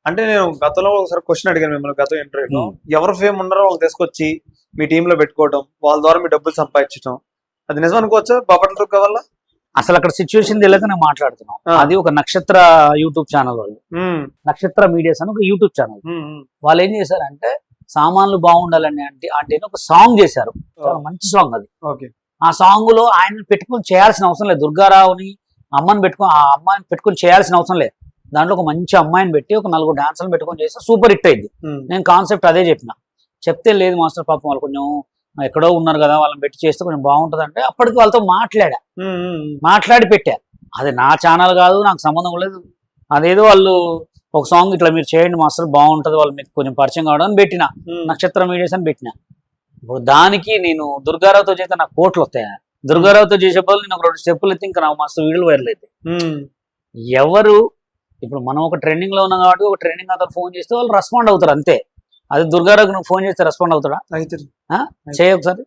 అంటే నేను గతంలో ఒకసారి క్వశ్చన్ అడిగాను మిమ్మల్ని గత ఇంటర్వ్యూలో, ఎవరు ఫేమ్ ఉన్నారో వాళ్ళు తీసుకొచ్చి మీ టీమ్ లో పెట్టుకోవడం, వాళ్ళ ద్వారా మీ డబ్బులు సంపాదించడం, అది నిజం అనుకోవచ్చా బాపట్ల దుర్గ వల్ల? అసలు అక్కడ సిచ్యువేషన్ తెలియక నేను మాట్లాడుతున్నాం. అది ఒక నక్షత్ర యూట్యూబ్ ఛానల్ వాళ్ళు, నక్షత్ర మీడియాస్ అని ఒక యూట్యూబ్ ఛానల్. వాళ్ళు ఏం చేశారంటే సామాన్లు బాగుండాలని అంటే ఒక సాంగ్ చేశారు, చాలా మంచి సాంగ్ అది. ఆ సాంగ్ లో ఆయన పెట్టుకొని చేయాల్సిన అవసరం లేదు, దుర్గారావుని అమ్మని పెట్టుకొని ఆ అమ్మాయిని పెట్టుకొని చేయాల్సిన అవసరం లేదు. దాంట్లో ఒక మంచి అమ్మాయిని పెట్టి ఒక 4 డాన్సులు పెట్టుకొని చేస్తే సూపర్ హిట్ అయింది. నేను కాన్సెప్ట్ అదే చెప్పిన. చెప్తే లేదు మాస్టర్ పాపం వాళ్ళు కొంచెం ఎక్కడో ఉన్నారు కదా, వాళ్ళని పెట్టి చేస్తే కొంచెం బాగుంటది అంటే అప్పటికి వాళ్ళతో మాట్లాడి పెట్టారు. అది నా ఛానల్ కాదు, నాకు సంబంధం లేదు. అదేదో వాళ్ళు ఒక సాంగ్ ఇట్లా మీరు చేయండి మాస్టర్ బాగుంటది, వాళ్ళు మీకు కొంచెం పరిచయం కావడం అని పెట్టిన, నక్షత్ర మీడియాస్ అని పెట్టిన. ఇప్పుడు దానికి నేను దుర్గారావుతో చేస్తే నాకు కోట్లు వస్తాయి. దుర్గారావుతో చేసే బదులు నేను ఒక 2 స్టెప్పులు అయితే ఇంకా నాకు మస్తు వీడియోలు వైరల్ అయితే. ఎవరు ఇప్పుడు మనం ఒక ట్రెండింగ్ లో ఉన్నాం కాబట్టి ఒక ట్రెండింగ్ అతను ఫోన్ చేస్తే వాళ్ళు రెస్పాండ్ అవుతారు అంతే. అది దుర్గారావుకి నువ్వు ఫోన్ చేస్తే రెస్పాండ్ అవుతాడా? చేయ ఒకసారి.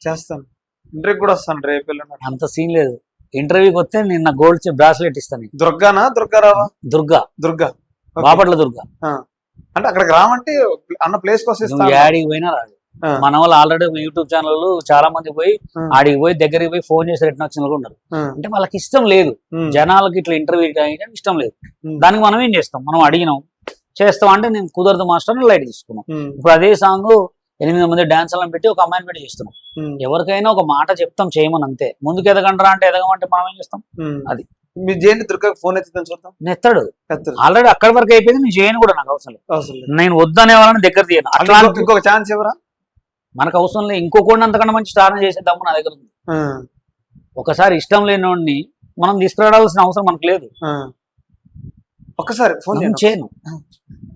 చేస్తాను, ఇంటర్వ్యూ కూడా వస్తాను రేపు. అంత సీన్ లేదు. ఇంటర్వ్యూకి వస్తే నేను నా గోల్డ్ బ్రాస్లెట్ ఇస్తాను. దుర్గానా దుర్గారావా? దుర్గా బాపట్ల దుర్గా. అంటే అక్కడికి రామంటే అన్న ప్లేస్ కోసం యాడికి పోయినా రాదు. మన వాళ్ళు ఆల్రెడీ యూట్యూబ్ ఛానల్ చాలా మంది పోయి ఆడికి పోయి దగ్గరికి పోయి ఫోన్ చేసి రిటర్న్ వచ్చిన ఉన్నారు. అంటే వాళ్ళకి ఇష్టం లేదు, జనాలకి ఇట్లా ఇంటర్వ్యూ ఇష్టం లేదు. దానికి మనం ఏం చేస్తాం, మనం అడిగినాం చేస్తాం అంటే నేను కుదరదు మాస్టర్ లైట్ తీసుకున్నాం. ఇప్పుడు అదే సాంగ్ 8 మంది డాన్సర్లను పెట్టి ఒక అమ్మాయిని పెట్టి చేస్తున్నాం. ఎవరికైనా ఒక మాట చెప్తాం చేయమని అంతే. ముందుకు ఎదగంటారా అంటే ఎదగమంటే మనం ఏం చేస్తాం. అది మీ జేని దుర్గా ఫోన్ ఎత్తుతాను చూద్దాం. నెత్తాడు ఆల్రెడీ అక్కడి వరకు అయిపోయింది. నేను చేయను కూడా, నాకు అవసరం లేదు. నేను వద్దనే వాళ్ళని దగ్గర తీయను. అట్లా ఇంకొక ఛాన్స్ ఎవరా మనకు అవసరం లేదు. ఇంకొకటి అంతకన్నా మంచి స్టార్ట్ చేసేద్దాము నా దగ్గర ఉంది. ఒకసారి ఇష్టం లేనివాడిని మనం తీసుకురావాల్సిన అవసరం మనకు లేదు. ఒకసారి ఫోన్ చేయను.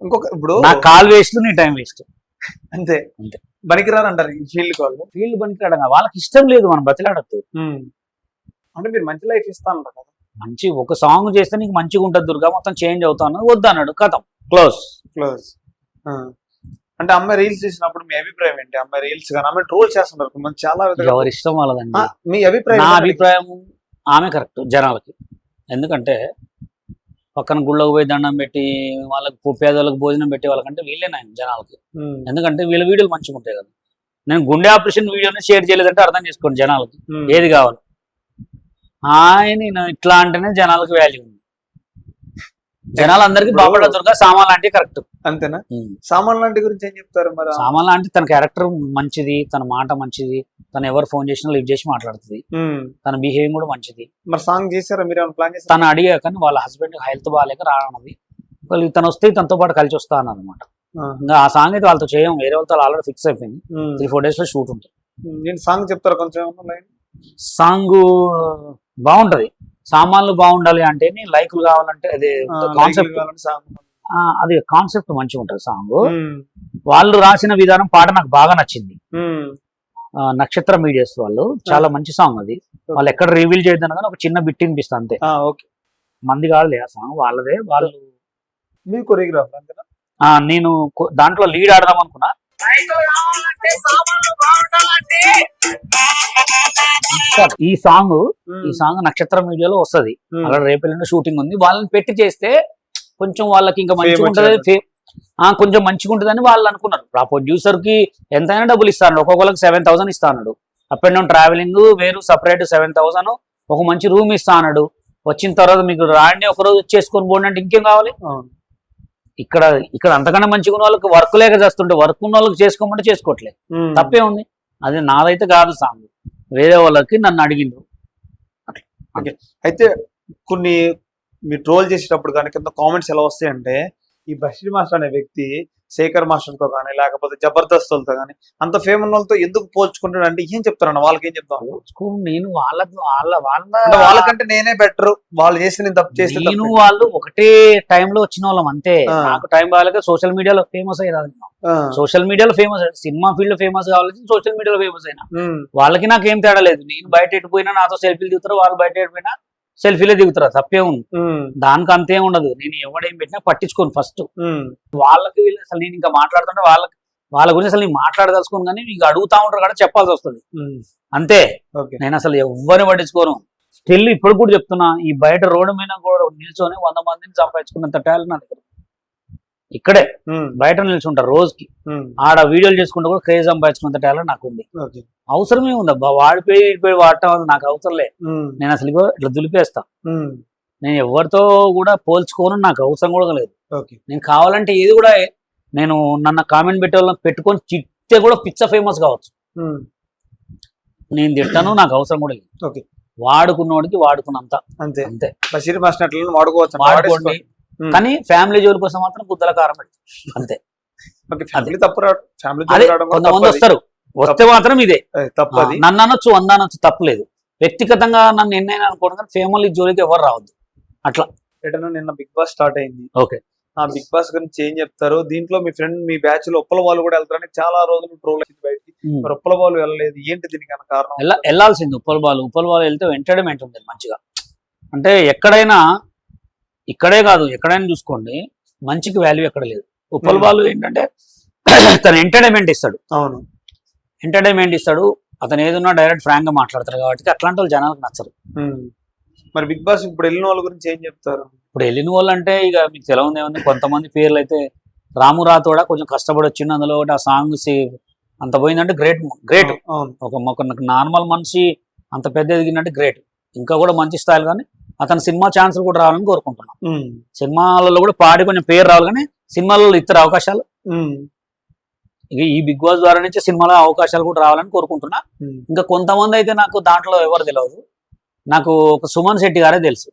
ఇంకొక ఇప్పుడు నా కాల్ వేస్ట్, నీ టైం వేస్ట్ అంతే. పనికిరారంటారు ఈ ఫీల్డ్ వాళ్ళు. ఫీల్డ్ పనికిరాడు, వాళ్ళకి ఇష్టం లేదు, మనం బతిలాడద్దు. అంటే మీరు మంచి లైఫ్ ఇస్తానంటారు కదా. మంచి ఒక సాంగ్ చేస్తే నీకు మంచిగా ఉంటుంది దుర్గా, మొత్తం చేంజ్ అవుతాను వద్దు అన్నాడు, కథం క్లోజ్. అంటే అమ్మాయి రీల్స్ చేసినప్పుడు మీ అభిప్రాయం ఏంటి? అమ్మాయి రీల్స్ కానీ అమ్మాయి ట్రోల్ చేస్తున్నారు చాలా, ఎవరి ఇష్టం వాళ్ళదండి. మీ అభిప్రాయం? నా అభిప్రాయం ఆమె కరెక్ట్ జనాలకి. ఎందుకంటే పక్కన గుళ్ళకు పోయి దండం పెట్టి వాళ్ళకి పేదలకు భోజనం పెట్టే వాళ్ళకంటే వీళ్ళే నాయం జనాలకి. ఎందుకంటే వీళ్ళ వీడియోలు మంచిగా ఉంటాయి కదా. నేను గుండె ఆపరేషన్ వీడియోని షేర్ చేయలేదంటే అర్థం చేసుకోండి జనాలకి ఏది కావాలి. నేను ఇట్లా అంటేనే జనాలకు వాల్యూ ఉంది. జనాలందరికీ బాపట్ల దుర్గా సామాన్ లాంటి కరెక్ట్. అంతేనా? సామాన్ లాంటి గురించి ఏం చెప్తారు మరి? సామాన్ లాంటి తన క్యారెక్టర్ మంచిది, తన మాట మంచిది, తను ఎవరు ఫోన్ చేసినా లిఫ్ట్ చేసి మాట్లాడుతుంది, తన బిహేవింగ్ కూడా మంచిది. మరి సాంగ్ చేశారా మీరు? ప్లాన్ చేశారు? తను అడిగా కానీ వాళ్ళ హస్బెండ్ హెల్త్ బాగాలేక రానన్నది. వాళ్ళు తను వస్తే తనతో పాటు కలిసి వస్తా అన్నమాట. ఇంకా ఆ సాంగ్ అయితే వాళ్ళతో చేయం, వేరే వాళ్ళతో ఆల్రెడీ ఫిక్స్ అయిపోయింది. 3-4 days లో షూట్ ఉంటుంది. నేను సాంగ్ చెప్తారా కొంచెం? సాంగ్ బాగుంటది. సామాన్లు బాగుండాలి అంటే లైకులు కావాలంటే అదే కాన్సెప్ట్, అది కాన్సెప్ట్ మంచిగా ఉంటది సాంగ్. వాళ్ళు రాసిన విధానం పాట నాకు బాగా నచ్చింది. నక్షత్ర మీడియాస్ వాళ్ళు చాలా మంచి సాంగ్ అది. వాళ్ళు ఎక్కడ రివీల్ చేయొద్దని కానీ ఒక చిన్న బిట్ వినిపిస్తా అంతే. మంది కాదులే ఆ సాంగ్, వాళ్ళదే. వాళ్ళు మీ కొరియోగ్రాఫర్ అంతేనా? నేను దాంట్లో లీడ్ ఆడదాం అనుకున్నా. ఈ సాంగ్ నక్షత్ర మీడియాలో వస్తుంది. అక్కడ రేపు షూటింగ్ ఉంది. వాళ్ళని పెట్టి చేస్తే కొంచెం వాళ్ళకి ఇంకా మంచిగా ఉంటది, కొంచెం మంచిగా ఉంటుందని వాళ్ళు అనుకున్నారు. ఆ ప్రొడ్యూసర్ కి ఎంతైనా డబ్బులు ఇస్తాను, ఒక్కొక్కరికి 7,000 ఇస్తా అన్నాడు. అప్ అండ్ డౌన్ ట్రావెలింగ్ వేరు, సపరేట్ 7,000, ఒక మంచి రూమ్ ఇస్తా అన్నాడు. వచ్చిన తర్వాత మీకు రాండి ఒకరోజు చేసుకొని పోండి అంటే ఇంకేం కావాలి. ఇక్కడ అంతకన్నా మంచిగా ఉన్న వాళ్ళకి వర్క్ లేక చేస్తుంటే వర్క్ ఉన్న వాళ్ళకి చేసుకోమంటే చేసుకోవట్లేదు, తప్పే ఉంది. అది నాదైతే కాదు సాంగ్, వేరే వాళ్ళకి నన్ను అడిగిండ్రు. అయితే కొన్ని మీరు ట్రోల్ చేసేటప్పుడు కానీ కింద కామెంట్స్ ఎలా వస్తాయంటే, ఈ బషీర్ మాస్టర్ అనే వ్యక్తి శేఖర్ మాస్టర్ తో కానీ లేకపోతే జబర్దస్త్ వాళ్ళతో కానీ అంత ఫేమ్ ఉన్న వాళ్ళతో ఎందుకు పోల్చుకుంటాడు అంటే ఏం చెప్తారన్న? వాళ్ళకి ఏం చెప్తాను? నేను వాళ్ళకంటే నేనే బెటర్, వాళ్ళు చేసి నేను తప్పు చేసి నేను వాళ్ళు ఒకటే టైంలో వచ్చిన వాళ్ళం అంతే. నాకు టైం బాగాలేక సోషల్ మీడియాలో ఫేమస్ అయ్యారు. సోషల్ మీడియాలో ఫేమస్, సినిమా ఫీల్డ్ లో ఫేమస్ కావాలని సోషల్ మీడియాలో ఫేమస్ అయినా. వాళ్ళకి నాకు ఏం తేడా లేదు. నేను బయట ఎట్టిపోయినా నాతో సెల్ఫీలు దిగుతారు, వాళ్ళు బయట ఎట్టిపోయినా సెల్ఫీలే దిగుతారు, తప్పే ఉంది. దానికి అంతే ఉండదు. నేను ఎవడేం పెట్టినా పట్టించుకోను. ఫస్ట్ వాళ్ళకి వీళ్ళు అసలు నేను ఇంకా మాట్లాడుతుంటే వాళ్ళ గురించి అసలు నేను మాట్లాడదలుచుకోను, కానీ మీకు అడుగుతా ఉంటారు కదా చెప్పాల్సి వస్తుంది అంతే. నేను అసలు ఎవరిని పట్టించుకోను. స్టిల్ ఇప్పుడు కూడా చెప్తున్నా, ఈ బయట రోడ్డు మీద కూడా నిల్చొని 100 మందిని సంపాదించుకున్నంత టాలెంట్ నా దగ్గర. ఇక్కడే బయట నిల్చుంటారు రోజుకి. ఆడ వీడియోలు చేసుకుంటూ కూడా క్రేజ్ సంపాదించుకున్నంత టాలెంట్ నాకు ఉంది. అవసరమే ఉంది అబ్బా, వాడిపోయి వాడటం నాకు అవసరం లేదు. నేను అసలు ఇట్లా దులిపేస్తా. నేను ఎవరితో కూడా పోల్చుకోను, నాకు అవసరం కూడా లేదు. నేను కావాలంటే ఏది కూడా నేను నన్ను కామెంట్ పెట్టే వాళ్ళని పెట్టుకొని చిట్టే కూడా పిచ్చ ఫేమస్ కావచ్చు. నేను తిట్టాను, నాకు అవసరం కూడా లేదు. వాడుకున్నోడికి వాడుకున్నంత అంతే అంతే. వాడుకోండి, కానీ ఫ్యామిలీ జోలి కోసం మాత్రం బుద్ధల కారం అంతే. కొంతమంది వస్తారు, వస్తే మాత్రం ఇదే తప్పది. నన్ను అనొచ్చు, అనొచ్చు, తప్పలేదు. వ్యక్తిగతంగా నన్ను ఎన్నైనా అనుకోవడం, కానీ ఫ్యామిలీ జోలికి ఎవరు రావద్దు. అట్లా నిన్న బిగ్ బాస్ స్టార్ట్ అయింది. ఓకే, ఆ బిగ్ బాస్ గురించి ఏం చెప్తారు? దీంట్లో మీ ఫ్రెండ్, మీ బ్యాచ్ లో ఉప్పల వాళ్ళు కూడా వెళ్తారని చాలా రోజులు ట్రోల్ అయింది బయటికి. మరి ఉప్పల వాళ్ళు వెళ్ళలేదు, ఏంటి దీనికి కారణం? వెళ్ళాల్సింది ఉప్పల వాళ్ళు వెళ్తే ఎంటర్టైన్మెంట్ ఉంటుంది మంచిగా. అంటే ఎక్కడైనా, ఇక్కడే కాదు ఎక్కడైనా చూసుకోండి, మంచికి వాల్యూ ఎక్కడ లేదు. ఉప్పల వాళ్ళు ఏంటంటే తను ఎంటర్టైన్మెంట్ ఇస్తాడు. అవును, ఎంటర్టైన్మెంట్ ఇస్తాడు. అతను ఏదన్నా డైరెక్ట్ ఫ్రాంక్ గా మాట్లాడతారు కాబట్టి అట్లాంటి వాళ్ళు జనాలకు నచ్చరు. మరి బిగ్ బాస్ ఇప్పుడు వెళ్ళిన వాళ్ళ గురించి ఏం చెప్తారు? ఇప్పుడు వెళ్ళిన వాళ్ళు అంటే ఇక మీకు తెలవుంది ఏముంది, కొంతమంది పేర్లు అయితే రాము రాతోడ కొంచెం కష్టపడి వచ్చిండు. అందులో ఒకటి ఆ సాంగ్ అంత పోయిందంటే గ్రేట్. ఒక నార్మల్ మనిషి అంత పెద్ద ఎదిగిందంటే గ్రేట్. ఇంకా కూడా మంచి స్థాయిలు, కానీ అతను సినిమా ఛాన్సులు కూడా రావాలని కోరుకుంటున్నాం. సినిమాలలో కూడా పాడి కొంచెం పేరు రావాలి, కానీ సినిమాలలో ఇతర అవకాశాలు ఇక ఈ బిగ్ బాస్ ద్వారా నుంచి సినిమాలో అవకాశాలు కూడా రావాలని కోరుకుంటున్నా. ఇంకా కొంతమంది అయితే నాకు దాంట్లో ఎవరు తెలియదు. నాకు ఒక సుమన్ శెట్టి గారే తెలుసు.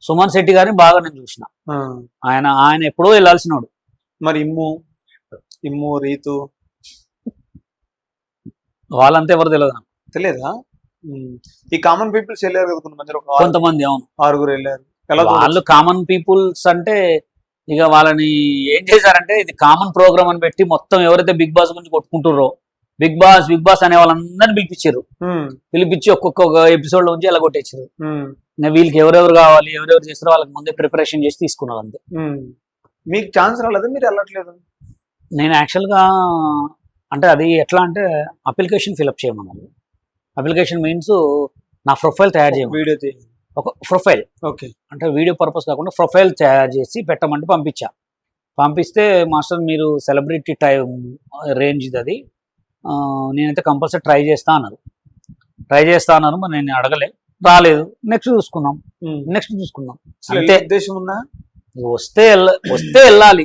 సుమన్ శెట్టి గారిని బాగా నేను చూసిన. ఆయన ఎప్పుడో వెళ్ళాల్సినోడు. మరి ఇమ్ము రీతు వాళ్ళంతా ఎవరు తెలియదు నాకు. తెలియదా? ఈ కామన్ పీపుల్స్ వెళ్ళారు కదా కొంతమంది. అవును, 6 వెళ్ళారు. వాళ్ళు కామన్ పీపుల్స్ అంటే ఇక వాళ్ళని ఏం చేశారంటే, ఇది కామన్ ప్రోగ్రామ్ అని పెట్టి మొత్తం ఎవరైతే బిగ్ బాస్ గురించి కొట్టుకుంటారో, బిగ్ బాస్ అనే వాళ్ళందరినీ పిలిపించి ఒక్కొక్క ఎపిసోడ్ లో నుంచి ఎలా కొట్టేచ్చారు. వీళ్ళకి ఎవరెవరు కావాలి, ఎవరెవరు చేస్తారో వాళ్ళకి ముందే ప్రిపరేషన్ చేసి తీసుకున్నారు అంతే. మీకు ఛాన్స్ రాలేదు, మీరు వెళ్ళట్లేదు? నేను యాక్చువల్గా అంటే అది ఎట్లా అంటే అప్లికేషన్ ఫిల్అప్ చేయమన్నారు. అప్లికేషన్ మీన్స్ నా ప్రొఫైల్ తయారు చేయమని, వీడియో ఒక ప్రొఫైల్. ఓకే, అంటే వీడియో పర్పస్ కాకుండా ప్రొఫైల్ తయారు చేసి పెట్టమంటే పంపిస్తే మాస్టర్ మీరు సెలబ్రిటీ టైం రేంజ్ అది, నేనైతే కంపల్సరీ ట్రై చేస్తా అన్నారు. మరి నేను అడగలే, రాలేదు. నెక్స్ట్ చూసుకున్నాం. అంతే. ఉద్దేశం ఉందా? వస్తే వెళ్ళాలి.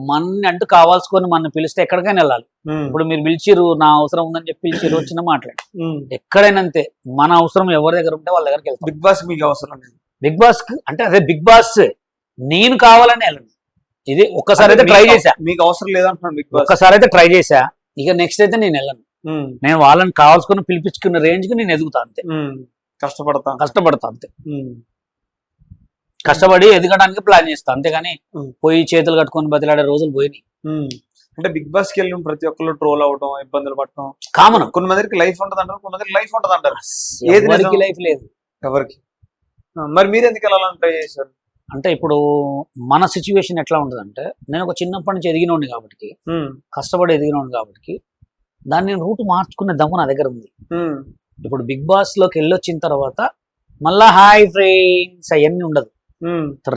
మన అంటూ కావాల్సుకొని మన పిలిస్తే ఎక్కడికైనా వెళ్ళాలి. ఇప్పుడు మీరు పిలిచిరు, నా అవసరం ఉందని చెప్పి పిలిచిరు, వచ్చిన మాట్లాడి ఎక్కడైనా అంతే. మన అవసరం ఎవరి దగ్గర ఉంటే వాళ్ళ దగ్గరికి వెళ్తాం. బిగ్ బాస్ మీకు అవసరం లేదు. బిగ్ బాస్ అంటే అదే బిగ్ బాస్ నేను కావాలని వెళ్ళను. ఇది ఒక్కసారి అయితే ట్రై చేశా. మీకు అవసరం లేదంటున్నాను. బిగ్ బాస్ ఒక్కసారి అయితే ట్రై చేశా, ఇక నెక్స్ట్ అయితే నేను వెళ్ళను. నేను వాళ్ళని కావాల్సుకుని పిలిపించుకున్న రేంజ్ కి నేను ఎదుగుతా అంతే. కష్టపడతా అంతే. కష్టపడి ఎదగడానికి ప్లాన్ చేస్తా అంతేగాని పోయి చేతులు కట్టుకొని బతిలాడే రోజులు పోయినాయి. అంటే బిగ్ బాస్ కి వెళ్ళిన ప్రతి ఒక్కరు ట్రోల్ అవడం, ఇబ్బందులు పడటం కామన్. కొంతమందికి లైఫ్ ఉంటుంది అంటారు, కొంతమందికి లైఫ్ ఉంటుంది అంటారు. ఏది లైఫ్ లేదు ఎవరికి. మరి మీరు ఎందుకు వెళ్ళాలని ట్రై చేశారు? అంటే ఇప్పుడు మన సిచ్యువేషన్ ఎట్లా ఉంటుంది అంటే, నేను ఒక చిన్నప్పటి నుంచి ఎదిగినోడిని కాబట్టి, కష్టపడి ఎదిగినోడిని కాబట్టి, దాన్ని రూట్ మార్చుకునే దమ్ము నా దగ్గర ఉంది. ఇప్పుడు బిగ్ బాస్ లోకి వెళ్ళొచ్చిన తర్వాత మళ్ళా హాయ్ ఫ్రెండ్స్ అవన్నీ ఉండదు,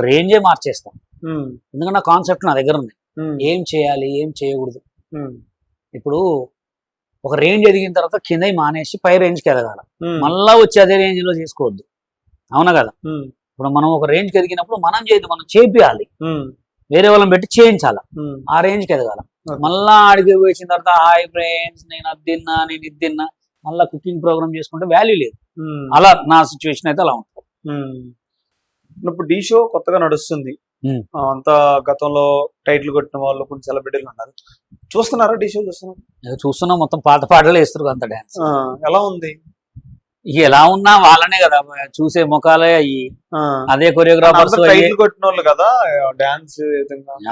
రేంజే మార్చేస్తాం. ఎందుకంటే నా కాన్సెప్ట్ నా దగ్గర ఉంది, ఏం చేయాలి ఏం చేయకూడదు. ఇప్పుడు ఒక రేంజ్ ఎదిగిన తర్వాత కింద మానేసి పై రేంజ్కి ఎదగాల, మళ్ళా వచ్చి అదే రేంజ్ లో చేసుకోవద్దు. అవునా కదా? ఇప్పుడు మనం ఒక రేంజ్కి ఎదిగినప్పుడు మనం చేయదు, మనం చేపియాలి, వేరే వాళ్ళని పెట్టి చేయించాల, ఆ రేంజ్కి ఎదగాల. మళ్ళా ఆడికి వచ్చిన తర్వాత హాయ్ ఫ్రెండ్స్ నేను అది తిన్నా నేను ఇది తిన్నా, మళ్ళా కుకింగ్ ప్రోగ్రామ్ చేసుకుంటే వాల్యూ లేదు. అలా నా సిచ్యువేషన్ అయితే అలా ఉంటుంది. ఇప్పుడు డి షో కొత్తగా నడుస్తుంది, అంతా గతంలో టైటిల్ కొట్టిన వాళ్ళు కొన్ని సెలబ్రిటీలు ఉన్నారు. చూస్తున్నారా డి షో? చూస్తున్నాం. మొత్తం పాత పాటలు వేస్తారు అంత డాన్స్. ఎలా ఉంది? ఎలా ఉన్నా వాళ్ళనే కదా చూసే ముఖాలే అయ్యి, అదే కొరియోగ్రాఫర్స్ కొట్టిన వాళ్ళు కదా డాన్స్.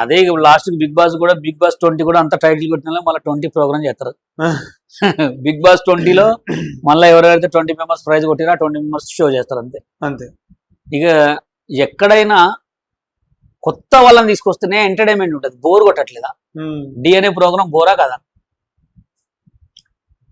అదే లాస్ట్ బిగ్ బాస్ కూడా, బిగ్ బాస్ 20 కూడా అంత టైటిల్ కొట్టిన మళ్ళీ 20 ప్రోగ్రామ్ చేస్తారు. బిగ్ బాస్ 20లో మళ్ళీ ఎవరెవరైతే 20 మెంబర్స్ ప్రైజ్ కొట్టినా 20 మెంబర్స్ షో చేస్తారు అంతే. ఇక ఎక్కడైనా కొత్త వాళ్ళని తీసుకొస్తేనే ఎంటర్టైన్మెంట్ ఉంటుంది, బోర్ కొట్టట్లేదా? డి అనే ప్రోగ్రామ్ బోరా కదా?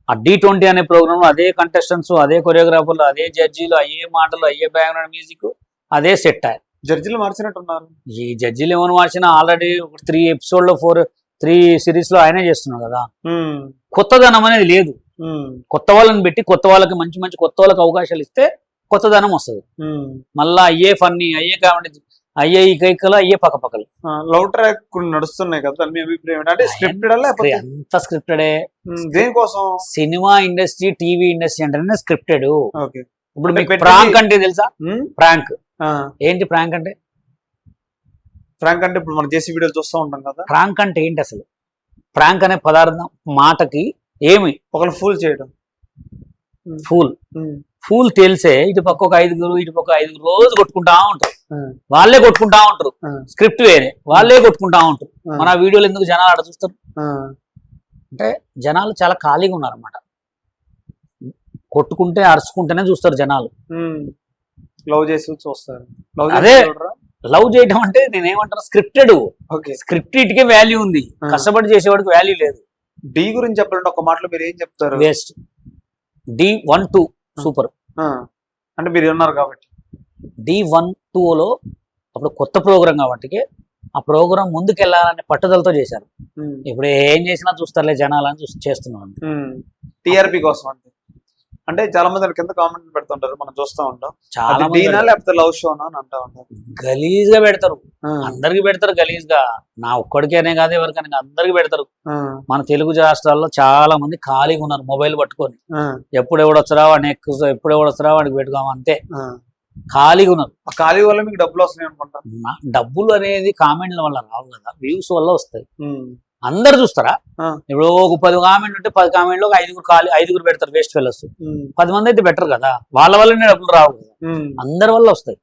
ఆ D20 అనే ప్రోగ్రామ్ అదే కంటెస్టెంట్స్, అదే కొరియోగ్రాఫర్లు, అదే జడ్జీలు, అయ్యే మాటలు, అయ్యే బ్యాక్గ్రౌండ్ మ్యూజిక్, అదే సెట్. జడ్జిలు మార్చినట్టున్నారు. ఈ జడ్జిలు ఏమైనా మార్చినా ఆల్రెడీ 3 ఎపిసోడ్ లో 3 సిరీస్ లో ఆయనే చేస్తున్నాడు కదా. కొత్తదనం అనేది లేదు. కొత్త వాళ్ళని పెట్టి కొత్త వాళ్ళకి మంచి కొత్త వాళ్ళకి అవకాశాలు ఇస్తే కొత్తదనం వస్తుంది. మళ్ళా అయ్యే ఫన్నీ, అయ్యే కామెడీ, అయ్యే ఇకలు, అయ్యే పక్కపక్కలు. లవ్ ట్రాక్ నడుస్తున్నాయి కదా, మీ అభిప్రాయం అంటే స్క్రిప్టెడ్ లేకపోతే అంత స్క్రిప్టెడే. దేనికోసం? సినిమా ఇండస్ట్రీ, టీవీ ఇండస్ట్రీ అంటేనే స్క్రిప్టెడ్. ఓకే. ఇప్పుడు మీకు ప్రాంక్ అంటే తెలుసా? ప్రాంక్ ఏంటి? ప్రాంక్ అంటే ఇప్పుడు మనం చేసే వీడియోలు చూస్తూ ఉంటాం కదా. ప్రాంక్ అంటే ఏంటి అసలు? ప్రాంక్ అనే పదార్థం మాటకి ఏమి ఒకరు ఫూల్ చేయడం. ఫూల్ తెలిసే ఇటు పక్క ఒక 5 ఇటు పక్క 5 రోజు కొట్టుకుంటా ఉంటారు. వాళ్ళే కొట్టుకుంటా ఉంటారు. స్క్రిప్ట్ వేరే, వాళ్ళే కొట్టుకుంటా ఉంటారు. మన వీడియోలు ఎందుకు జనాలు ఆడ చూస్తారు అంటే జనాలు చాలా ఖాళీగా ఉన్నారు అన్నమాట. కొట్టుకుంటే అరుచుకుంటేనే చూస్తారు జనాలు. లవ్ చేసి చూస్తారు. అదే లవ్ చేయడం అంటే నేనేమంటాను, స్క్రిప్టెడ్. స్క్రిప్ట్ ఇటుకే వాల్యూ ఉంది, కష్టపడి చేసేవాడికి వాల్యూ లేదు. డి గురించి చెప్పాలంటే ఒక మాటలో మీరు ఏం చెప్తారు? వేస్ట్. D1, 2 super. అంటే మీరు ఉన్నారు కాబట్టి. D1, 2లో అప్పుడు కొత్త ప్రోగ్రామ్ కాబట్టి ఆ ప్రోగ్రామ్ ముందుకెళ్లాలనే పట్టుదలతో చేశారు. ఇప్పుడు ఏం చేసినా చూస్తారులే జనాలు అని చేస్తున్నాను. టీఆర్పీ కోసం అంటే చాలా మంది కింద కామెంట్ పెడుతుంటారు, మనం చూస్తూ ఉంటాం. చాలా లేకపోతే లవ్ షోనా అని అంటా ఉంటారు. గలీజ్ గా పెడతారు, అందరికి పెడతారు గలీజ్ గా. నా ఒక్కడికేనే కాదు, ఎవరికైనా అందరికి పెడతారు. మన తెలుగు రాష్ట్రాల్లో చాలా మంది ఖాళీగా ఉన్నారు మొబైల్ పట్టుకొని. ఎప్పుడు ఎవడొచ్చరా వాడిని ఎక్కువ, ఎప్పుడు ఎవడొచ్చరా వాడికి పెట్టుకోము, అంతే ఖాళీగా ఉన్నారు. ఆ ఖాళీ వల్ల మీకు డబ్బులు వస్తున్నాయి అనుకుంటా. డబ్బులు అనేది కామెంట్ల వల్ల రావు కదా, వ్యూస్ వల్ల వస్తాయి. అందరు చూస్తారా? ఇప్పుడు ఒక 10 కామెంట్ ఉంటే 10 కామెంట్లో ఒక 5 పెడతారు వేస్ట్ ఫెలోస్. 10 మంది అయితే బెటర్ కదా, వాళ్ళ వల్లనే డబ్బులు రావు కదా, అందరి వల్ల వస్తాయి.